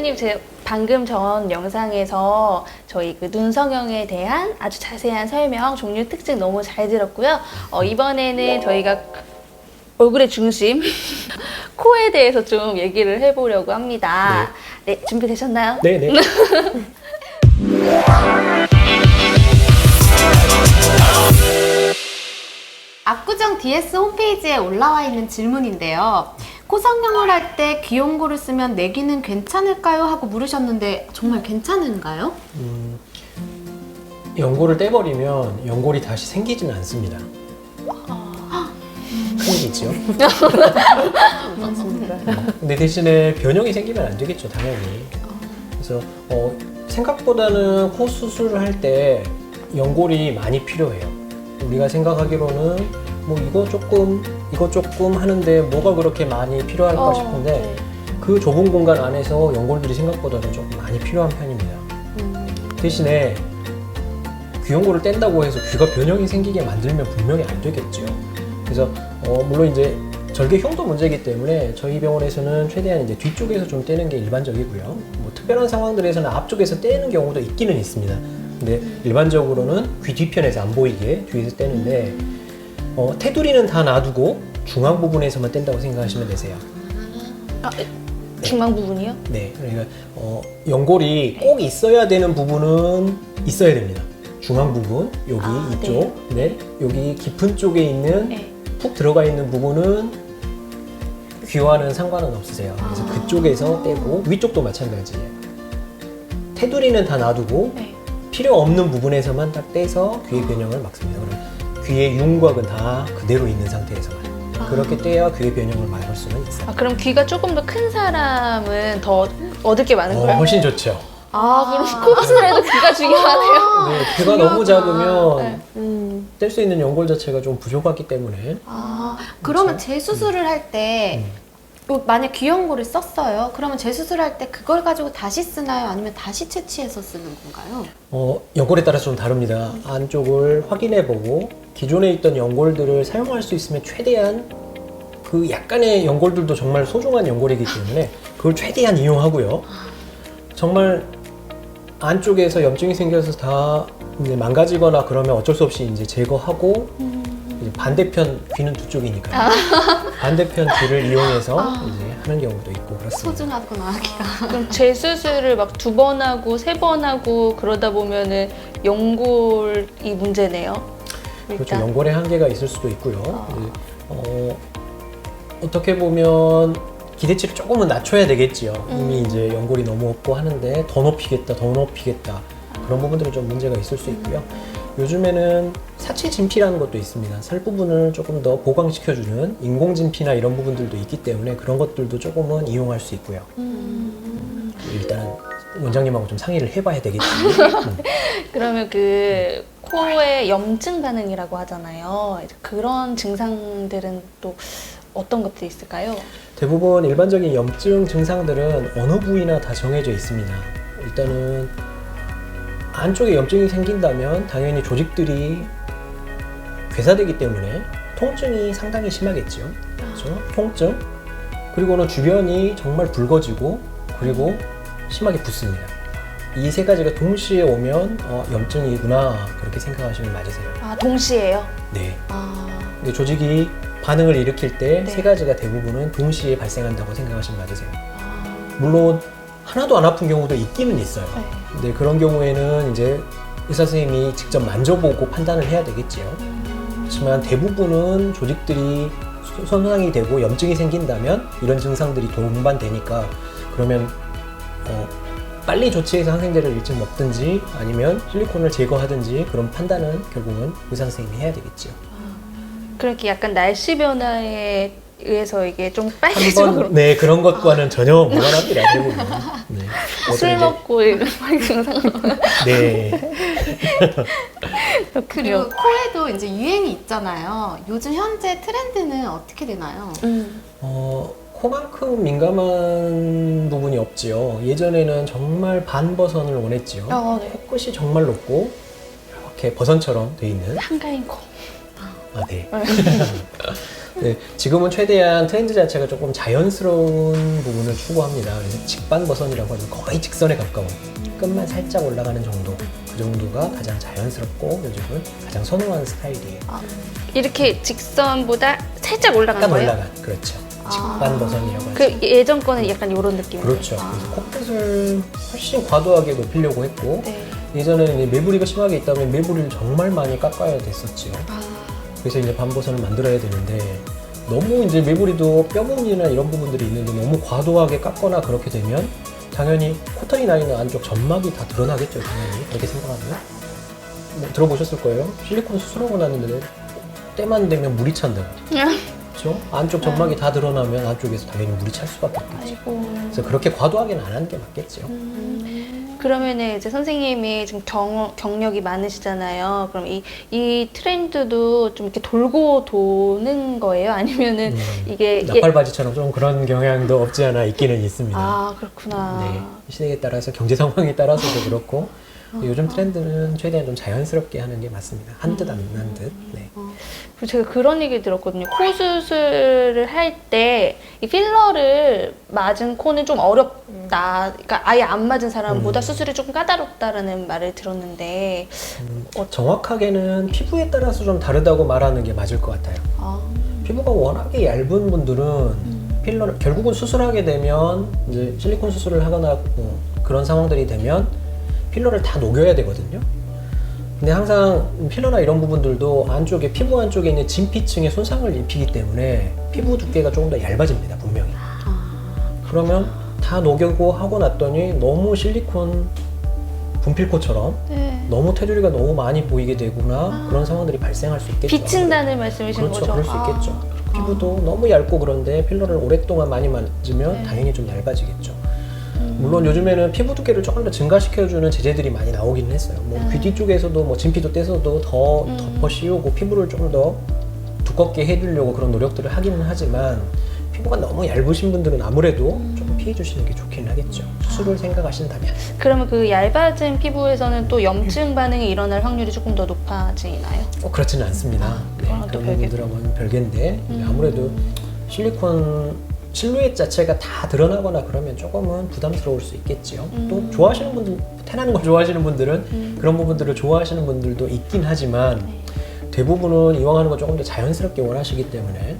원장님, 제 방금 전 영상에서 저희 그 눈 성형에 대한 아주 자세한 설명, 종류, 특징 너무 잘 들었고요. 이번에는 저희가 얼굴의 중심, 코에 대해서 좀 얘기를 해보려고 합니다. 네, 준비되셨나요? 네네. 압구정 DS 홈페이지에 올라와 있는 질문인데요. 코 성형을 할 때 귀연고를 쓰면 내기는 괜찮을까요? 하고 물으셨는데 정말 괜찮은가요? 연골을 떼버리면 연골이 다시 생기지는 않습니다. 큰일이죠. 맞습니다. 근데 대신에 변형이 생기면 안 되겠죠, 당연히. 그래서 생각보다는 코 수술을 할 때 연골이 많이 필요해요. 우리가 생각하기로는 뭐 이거 조금 하는데 뭐가 그렇게 많이 필요할까 싶은데 네. 그 좁은 공간 안에서 연골들이 생각보다는 조금 많이 필요한 편입니다. 대신에 귀연골을 뗀다고 해서 귀가 변형이 생기게 만들면 분명히 안 되겠죠. 그래서 물론 이제 절개흉도 문제이기 때문에 저희 병원에서는 최대한 이제 뒤쪽에서 좀 떼는 게 일반적이고요. 뭐 특별한 상황들에서는 앞쪽에서 떼는 경우도 있기는 있습니다. 근데 일반적으로는 귀 뒤편에서 안 보이게 뒤에서 떼는데 테두리는 다 놔두고 중앙 부분에서만 뗀다고 생각하시면 되세요. 중앙 부분이요? 네, 그러니까 연골이 꼭 있어야 되는 부분은 있어야 됩니다. 중앙 부분, 여기 이쪽, 네, 여기 깊은 쪽에 있는 푹 들어가 있는 부분은 귀와는 상관은 없으세요. 그래서 그쪽에서 떼고 위쪽도 마찬가지예요. 테두리는 다 놔두고 필요 없는 부분에서만 딱 떼서 귀의 변형을 막습니다. 그럼 귀의 윤곽은 다 그대로 있는 상태에서만. 그렇게 떼야 귀의 변형을 막을 수는 있어요. 그럼 귀가 조금 더 큰 사람은 더 얻을 게 많은 거예요? 훨씬 좋죠. 그럼 코 수술해도 귀가 중요하네요. 네, 귀가 너무 작으면 뗄 수 있는 연골 자체가 좀 부족하기 때문에. 그러면 재수술을 할 때 만약 귀연고를 썼어요. 그러면 재수술할 때 그걸 가지고 다시 쓰나요? 아니면 다시 채취해서 쓰는 건가요? 연골에 따라서 좀 다릅니다. 안쪽을 확인해보고 기존에 있던 연골들을 사용할 수 있으면 최대한 그 약간의 연골들도 정말 소중한 연골이기 때문에 그걸 최대한 이용하고요. 정말 안쪽에서 염증이 생겨서 다 이제 망가지거나 그러면 어쩔 수 없이 이제 제거하고 이제 반대편 귀는 두 쪽이니까요. 반대편 귀를 이용해서 이제 하는 경우도 있고 그렇습니다. 소중하구나, 귀가. 그럼 재수술을 막 2번 하고 3번 하고 그러다 보면은 연골이 문제네요. 그렇죠. 연골의 한계가 있을 수도 있고요. 어떻게 보면 기대치를 조금은 낮춰야 되겠지요. 이미 이제 연골이 너무 없고 하는데 더 높이겠다. 그런 부분들은 좀 문제가 있을 수 있고요. 요즘에는 사체 진피라는 것도 있습니다. 살 부분을 조금 더 보강시켜주는 인공 진피나 이런 부분들도 있기 때문에 그런 것들도 조금은 이용할 수 있고요. 일단 원장님하고 좀 상의를 해봐야 되겠지. 그러면 그 코의 염증 반응이라고 하잖아요. 그런 증상들은 또 어떤 것들이 있을까요? 대부분 일반적인 염증 증상들은 어느 부위나 다 정해져 있습니다. 일단은 안쪽에 염증이 생긴다면 당연히 조직들이 괴사되기 때문에 통증이 상당히 심하겠죠. 그렇죠? 통증, 그리고는 주변이 정말 붉어지고 그리고 심하게 붓습니다. 이 세 가지가 동시에 오면 염증이구나 그렇게 생각하시면 맞으세요. 동시에요? 네. 근데 조직이 반응을 일으킬 때 세 가지가 대부분은 동시에 발생한다고 생각하시면 맞으세요. 물론 하나도 안 아픈 경우도 있기는 있어요. 근데 그런 경우에는 이제 의사 선생님이 직접 만져보고 판단을 해야 되겠지요. 그렇지만 대부분은 조직들이 손상이 되고 염증이 생긴다면 이런 증상들이 동반되니까 그러면 빨리 조치해서 항생제를 일찍 먹든지 아니면 실리콘을 제거하든지 그런 판단은 결국은 의사 선생님이 해야 되겠죠. 그렇게 약간 날씨 변화에 의해서 이게 좀 빨개지고 네, 그런 것과는 전혀 무관합니다. 대부분. 네. 술 먹고 이런 증상. 네. 그리고 코에도 이제 유행이 있잖아요. 요즘 현재 트렌드는 어떻게 되나요? 코만큼 민감한 부분이 없지요. 예전에는 정말 반버선을 원했지요. 코끝이 정말 높고 이렇게 버선처럼 돼 있는 한가인 코. 네. 네, 지금은 최대한 트렌드 자체가 조금 자연스러운 부분을 추구합니다. 그래서 직반 버선이라고 하죠. 거의 직선에 가까운 끝만 살짝 올라가는 정도. 그 정도가 가장 자연스럽고 요즘은 가장 선호하는 스타일이에요. 이렇게 직선보다 살짝 올라간 약간 거예요? 올라간, 그렇죠. 직반 버선이라고 하죠. 그 예전 거는 약간 이런 느낌이에요. 그렇죠. 그래서 콧끝을 훨씬 과도하게 높이려고 했고 네. 예전에는 이제 매부리가 심하게 있다면 매부리를 정말 많이 깎아야 됐었죠. 그래서 이제 반버선을 만들어야 되는데 너무 이제 매부리도 뼈 부분이나 이런 부분들이 있는데 너무 과도하게 깎거나 그렇게 되면 당연히 코털이 나 있는 안쪽 점막이 다 드러나겠죠. 당연히 그렇게 생각하면 뭐 들어보셨을 거예요. 실리콘 수술하고 났는데 때만 되면 물이 찬다. 그렇죠? 안쪽 점막이 다 드러나면 안쪽에서 당연히 물이 찰 수밖에 없겠죠. 아이고. 그래서 그렇게 과도하게는 안 하는 게 맞겠죠. 그러면은 이제 선생님이 지금 경력이 많으시잖아요. 그럼 이 트렌드도 좀 이렇게 돌고 도는 거예요? 아니면은 이게 나팔바지처럼 좀 그런 경향도 없지 않아 있기는 있습니다. 아, 그렇구나. 네, 시대에 따라서 경제 상황에 따라서도 그렇고 요즘 트렌드는 최대한 좀 자연스럽게 하는 게 맞습니다. 한 듯 안 한 듯. 네. 그리고 제가 그런 얘기 들었거든요. 코 수술을 할 때 이 필러를 맞은 코는 좀 어렵다. 그러니까 아예 안 맞은 사람보다 수술이 조금 까다롭다라는 말을 들었는데 정확하게는 피부에 따라서 좀 다르다고 말하는 게 맞을 것 같아요. 피부가 워낙에 얇은 분들은 필러를 결국은 수술하게 되면 이제 실리콘 수술을 하거나 그런 상황들이 되면 필러를 다 녹여야 되거든요. 근데 항상 필러나 이런 부분들도 안쪽에 피부 안쪽에 있는 진피층에 손상을 입히기 때문에 피부 두께가 조금 더 얇아집니다. 분명히. 그러면 다 녹이고 하고 났더니 너무 실리콘 분필코처럼 네. 너무 테두리가 너무 많이 보이게 되거나 그런 상황들이 발생할 수 있겠죠. 비친다는 말씀이신 그렇죠. 거죠? 그럴 수 있겠죠. 피부도 너무 얇고 그런데 필러를 오랫동안 많이 맞으면 당연히 좀 얇아지겠죠. 물론 요즘에는 피부 두께를 조금 더 증가시켜주는 제제들이 많이 나오기는 했어요. 뭐 귀 쪽에서도 뭐 진피도 떼서도 더 덮어 씌우고 피부를 좀 더 두껍게 해주려고 그런 노력들을 하기는 하지만 피부가 너무 얇으신 분들은 아무래도 조금 피해 주시는 게 좋긴 하겠죠. 수술을 생각하신다면. 그러면 그 얇아진 피부에서는 또 염증 반응이 일어날 확률이 조금 더 높아지나요? 그렇지는 않습니다. 네, 그거랑 또 그런 부분들하고는 별개인데 아무래도 실리콘 실루엣 자체가 다 드러나거나 그러면 조금은 부담스러울 수 있겠지요. 또 좋아하시는 분들, 태나는 걸 좋아하시는 분들은 그런 부분들을 좋아하시는 분들도 있긴 하지만 대부분은 이왕 하는 거 조금 더 자연스럽게 원하시기 때문에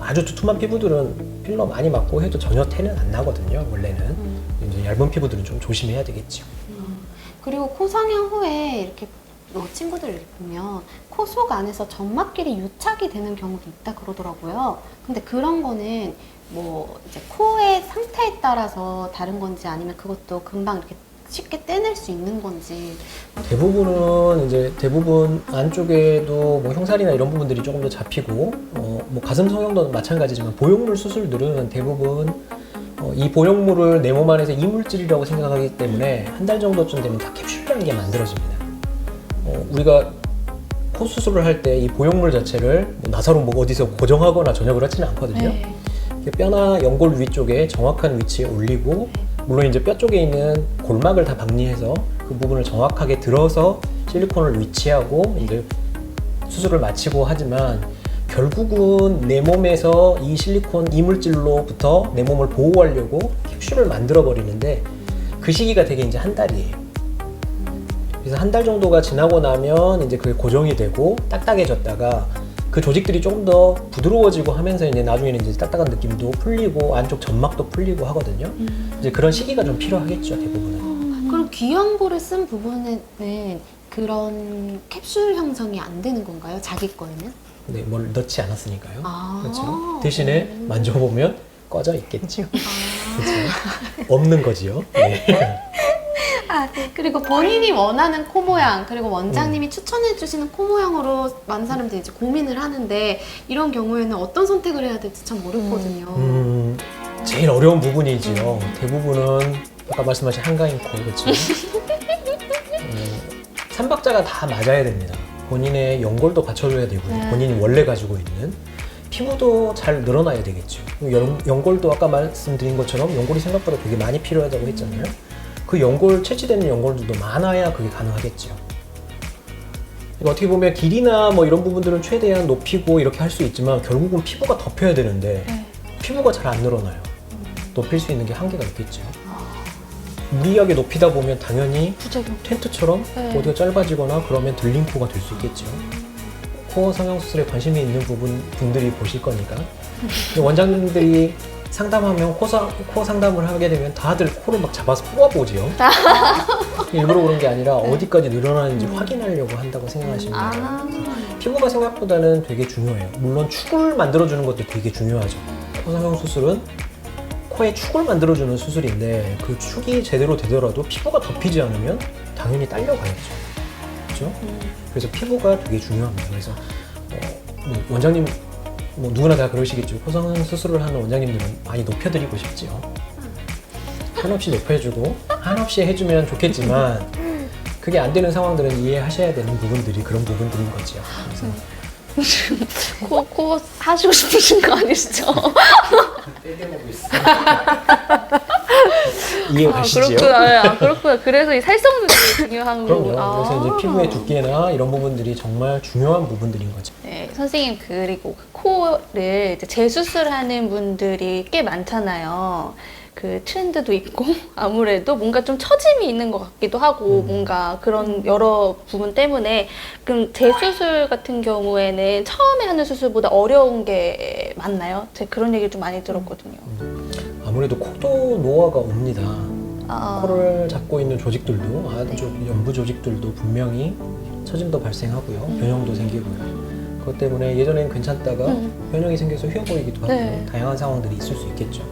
아주 두툼한 피부들은 필러 많이 맞고 해도 전혀 태는 안 나거든요. 원래는 이제 얇은 피부들은 좀 조심해야 되겠죠. 그리고 코 성형 후에 이렇게 친구들 이렇게 보면 코 속 안에서 점막끼리 유착이 되는 경우도 있다 그러더라고요. 근데 그런 거는 뭐 이제 코의 상태에 따라서 다른 건지 아니면 그것도 금방 이렇게 쉽게 떼낼 수 있는 건지. 대부분 안쪽에도 뭐 흉살이나 이런 부분들이 조금 더 잡히고 뭐 가슴 성형도 마찬가지지만 보형물 수술들은 대부분 이 보형물을 내 몸 안에서 이물질이라고 생각하기 때문에 한 달 정도쯤 되면 다 캡슐이라는 게 만들어집니다. 우리가 코 수술을 할 때 이 보형물 자체를 뭐 나사로 뭐 어디서 고정하거나 전혀 그렇지는 않거든요. 뼈나 연골 위쪽에 정확한 위치에 올리고 물론 이제 뼈 쪽에 있는 골막을 다 박리해서 그 부분을 정확하게 들어서 실리콘을 위치하고 이제 수술을 마치고 하지만 결국은 내 몸에서 이 실리콘 이물질로부터 내 몸을 보호하려고 캡슐을 만들어 버리는데 그 시기가 되게 이제 한 달이에요. 그래서 한 달 정도가 지나고 나면 이제 그게 고정이 되고 딱딱해졌다가 그 조직들이 조금 더 부드러워지고 하면서 이제 나중에는 이제 딱딱한 느낌도 풀리고 안쪽 점막도 풀리고 하거든요. 이제 그런 시기가 좀 필요하겠죠, 대부분은. 그럼 귀연고를 쓴 부분에는 그런 캡슐 형성이 안 되는 건가요? 자기 거에는? 네, 뭘 넣지 않았으니까요. 아. 그렇죠. 대신에 만져보면 꺼져 있겠죠. 그렇죠. 없는 거지요. 네. 그리고 본인이 원하는 코 모양, 그리고 원장님이 추천해 주시는 코 모양으로 많은 사람들이 이제 고민을 하는데 이런 경우에는 어떤 선택을 해야 될지 참 어렵거든요. 제일 어려운 부분이지요. 대부분은 아까 말씀하신 한가인 코, 그렇죠. 삼박자가 다 맞아야 됩니다. 본인의 연골도 받쳐줘야 되고요. 본인이 원래 가지고 있는 피부도 잘 늘어나야 되겠죠. 연골도 아까 말씀드린 것처럼 연골이 생각보다 되게 많이 필요하다고 했잖아요. 그 연골, 채취되는 연골들도 많아야 그게 가능하겠죠. 그러니까 어떻게 보면 길이나 뭐 이런 부분들은 최대한 높이고 이렇게 할 수 있지만 결국은 피부가 덮여야 되는데 네. 피부가 잘 안 늘어나요. 높일 수 있는 게 한계가 있겠죠. 무리하게 높이다 보면 당연히 부작용. 텐트처럼 네. 어디가 짧아지거나 그러면 들린 코가 될 수 있겠죠. 코 성형수술에 관심이 있는 분들이 보실 거니까. 근데 원장님들이 상담하면 코 상담을 하게 되면 다들 코를 막 잡아서 뽑아보지요. 일부러 그런 게 아니라 어디까지 늘어나는지 확인하려고 한다고 생각하시면 돼요. 아. 피부가 생각보다는 되게 중요해요. 물론 축을 만들어주는 것도 되게 중요하죠. 코 성형수술은 코에 축을 만들어주는 수술인데 그 축이 제대로 되더라도 피부가 덮이지 않으면 당연히 딸려가야죠. 그렇죠? 그래서 피부가 되게 중요합니다. 그래서 뭐 원장님 뭐 누구나 다 그러시겠죠. 코 성형수술을 하는 원장님들은 많이 높여드리고 싶지요. 한없이 높여주고 한없이 해주면 좋겠지만 그게 안 되는 상황들은 이해하셔야 되는 부분들이 그런 부분들인 거죠. 그래서 코 하시고 싶으신 거 아니시죠? 이해 아, 가시지요? 그렇구나. 아, 그렇구나. 그래서 이 살성도 되게 중요한 그럼요. 거구나. 그래서 이제 피부의 두께나 이런 부분들이 정말 중요한 부분들인 거죠. 네, 선생님 그리고 코를 이제 재수술하는 분들이 꽤 많잖아요. 그 트렌드도 있고 아무래도 뭔가 좀 처짐이 있는 것 같기도 하고 뭔가 그런 여러 부분 때문에 그럼 재수술 같은 경우에는 처음에 하는 수술보다 어려운 게 맞나요? 제가 그런 얘기를 좀 많이 들었거든요. 아무래도 코도 노화가 옵니다. 아, 코를 잡고 있는 조직들도 안쪽 연부 조직들도 분명히 처짐도 발생하고요. 변형도 생기고요. 그것 때문에 예전엔 괜찮다가 변형이 생겨서 휘어 보이기도 하고 네. 다양한 상황들이 있을 수 있겠죠.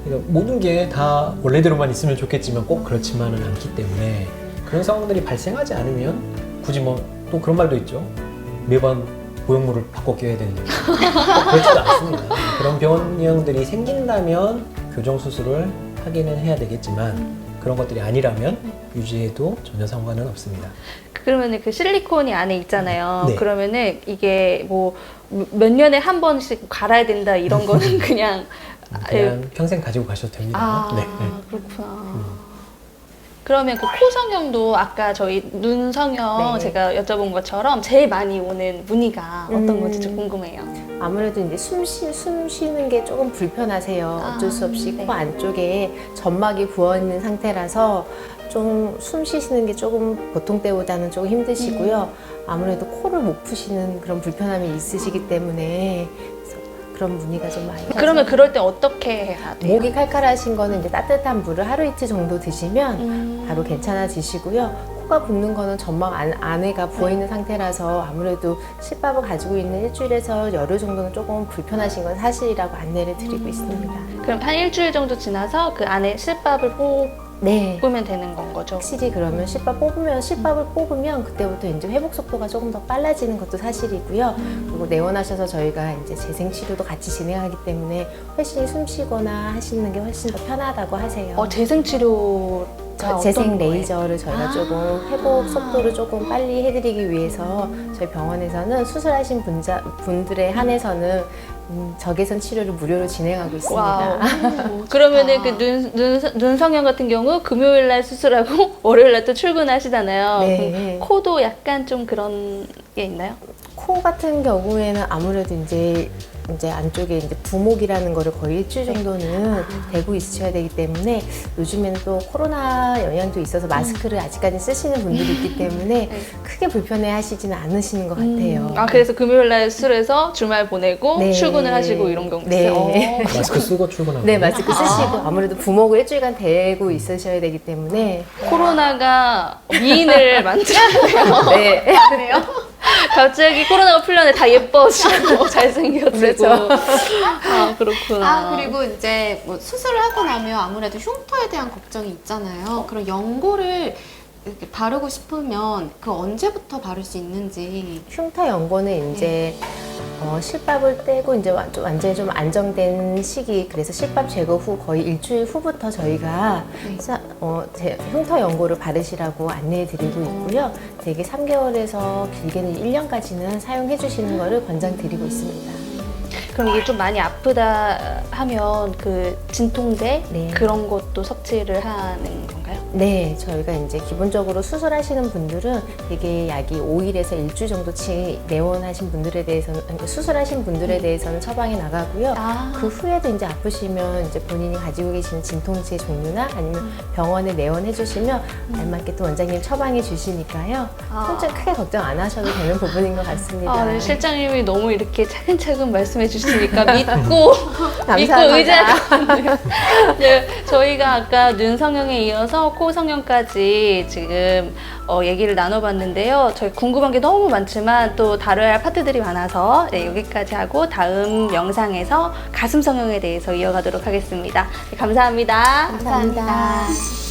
그러니까 모든 게 다 원래대로만 있으면 좋겠지만 꼭 그렇지만은 않기 때문에 그런 상황들이 발생하지 않으면 굳이 뭐 또 그런 말도 있죠. 매번 보형물을 바꿔 껴야 되는 그렇지도 않습니다. 그런 변형들이 생긴다면 교정 수술을 하기는 해야 되겠지만 그런 것들이 아니라면 유지해도 전혀 상관은 없습니다. 그러면은 그 실리콘이 안에 있잖아요. 네. 그러면은 이게 뭐 몇 년에 한 번씩 갈아야 된다 이런 거는 그냥 평생 가지고 가셔도 됩니다. 아, 네. 그렇구나. 그러면 그 코 성형도 아까 저희 눈 성형 네. 제가 여쭤본 것처럼 제일 많이 오는 문의가 어떤 건지 좀 궁금해요. 아무래도 이제 숨 쉬는 게 조금 불편하세요. 어쩔 수 없이 네. 코 안쪽에 점막이 부어 있는 상태라서 좀 숨 쉬시는 게 조금 보통 때보다는 조금 힘드시고요. 아무래도 코를 못 푸시는 그런 불편함이 있으시기 때문에 그래서 그런 문의가 좀 많이 그러면 그럴 때 어떻게 해야 돼요? 목이 칼칼하신 거는 이제 따뜻한 물을 하루 이틀 정도 드시면 바로 괜찮아지시고요. 코가 붓는 거는 점막 안에가 부어있는 상태라서 아무래도 실밥을 가지고 있는 일주일에서 열흘 정도는 조금 불편하신 건 사실이라고 안내를 드리고 있습니다. 그럼 한 일주일 정도 지나서 그 안에 실밥을 네. 뽑으면 되는 건 거죠? 확실히 그러면 실밥을 뽑으면 그때부터 이제 회복 속도가 조금 더 빨라지는 것도 사실이고요. 그리고 내원하셔서 저희가 이제 재생 치료도 같이 진행하기 때문에 훨씬 숨 쉬거나 하시는 게 훨씬 더 편하다고 하세요. 재생 치료가 재생 어떤 거예요? 레이저를 저희가 아. 조금 회복 속도를 조금 빨리 해드리기 위해서 저희 병원에서는 수술하신 분들에 한해서는 적외선 치료를 무료로 진행하고 있습니다. 와우. 그러면은 그 눈 성형 같은 경우 금요일 날 수술하고 월요일 날 또 출근하시잖아요. 네. 그럼 코도 약간 좀 그런 게 있나요? 코 같은 경우에는 아무래도 이제 안쪽에 이제 부목이라는 거를 거의 일주일 정도는 대고 있으셔야 되기 때문에 요즘에는 또 코로나 영향도 있어서 마스크를 아직까지 쓰시는 분들이 있기 때문에 크게 불편해 하시지는 않으시는 것 같아요. 아, 그래서 금요일 날 수술해서 주말 보내고 네. 출근을 하시고 이런 경우 네. 있어요? 마스크 쓰고 출근하고. 네, 마스크 쓰시고 아무래도 부목을 일주일간 대고 있으셔야 되기 때문에 코로나가 미인을 만들었네요. 네. 그래요? 갑자기 코로나가 풀렸는데 다 예뻐지고 잘생겨지고. 그렇죠. 아, 그렇구나. 그리고 이제 뭐 수술을 하고 나면 아무래도 흉터에 대한 걱정이 있잖아요. 그럼 연고를 이렇게 바르고 싶으면 그 언제부터 바를 수 있는지. 흉터 연고는 이제 실밥을 떼고 이제 완전히 좀 안정된 시기, 그래서 실밥 제거 후 거의 일주일 후부터 저희가 흉터 연고를 바르시라고 안내해 드리고 있고요. 대개 3개월에서 길게는 1년까지는 사용해 주시는 거를 권장드리고 있습니다. 그럼 이게 좀 많이 아프다 하면 그 진통제 네. 그런 것도 섭취를 하는 건가요? 건가요? 네, 저희가 이제 기본적으로 수술하시는 분들은 되게 약이 5일에서 일주 정도치 내원하신 분들에 대해서는, 아니, 수술하신 분들에 대해서는 처방이 나가고요. 아. 그 후에도 이제 아프시면 이제 본인이 가지고 계시는 진통제 종류나 아니면 병원에 내원해 주시면 알맞게 또 원장님 처방해 주시니까요. 통증 크게 걱정 안 하셔도 되는 부분인 것 같습니다. 아, 네, 실장님이 너무 이렇게 차근차근 말씀해 주시니까 믿고 감사합니다. 의지할 것 같네요. 네, 저희가 아까 눈 성형에 이어서 코 성형까지 지금 얘기를 나눠봤는데요. 저희 궁금한 게 너무 많지만 또 다뤄야 할 파트들이 많아서 네, 여기까지 하고 다음 영상에서 가슴 성형에 대해서 이어가도록 하겠습니다. 네, 감사합니다. 감사합니다.